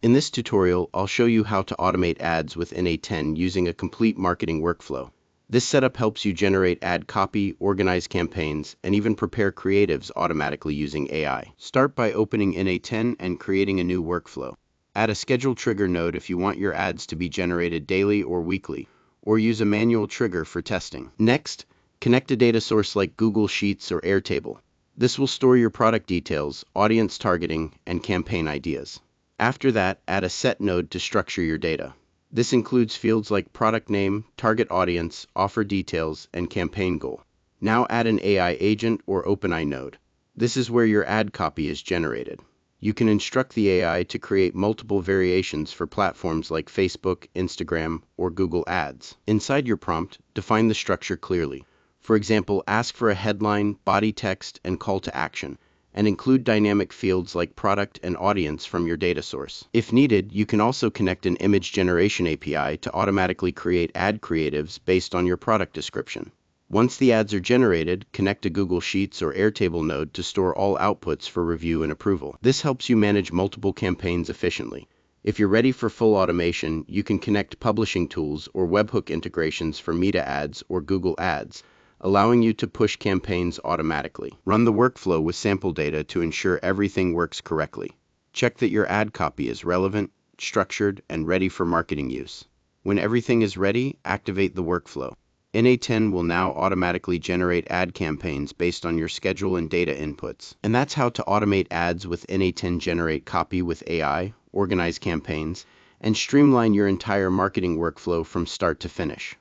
In this tutorial, I'll show you how to automate ads with N8N using a complete marketing workflow. This setup helps you generate ad copy, organize campaigns, and even prepare creatives automatically using AI. Start by opening N8N and creating a new workflow. Add a schedule trigger node if you want your ads to be generated daily or weekly, or use a manual trigger for testing. Next, connect a data source like Google Sheets or Airtable. This will store your product details, audience targeting, and campaign ideas. After that, add a set node to structure your data. This includes fields like product name, target audience, offer details, and campaign goal. Now add an AI agent or OpenAI node. This is where your ad copy is generated. You can instruct the AI to create multiple variations for platforms like Facebook, Instagram, or Google Ads. Inside your prompt, define the structure clearly. For example, ask for a headline, body text, and call to action, and include dynamic fields like product and audience from your data source. If needed, you can also connect an image generation API to automatically create ad creatives based on your product description. Once the ads are generated, connect a Google Sheets or Airtable node to store all outputs for review and approval. This helps you manage multiple campaigns efficiently. If you're ready for full automation, you can connect publishing tools or webhook integrations for Meta Ads or Google Ads, allowing you to push campaigns automatically. Run the workflow with sample data to ensure everything works correctly. Check that your ad copy is relevant, structured, and ready for marketing use. When everything is ready, activate the workflow. N8N will now automatically generate ad campaigns based on your schedule and data inputs. And that's how to automate ads with N8N. Generate copy with AI, organize campaigns, and streamline your entire marketing workflow from start to finish.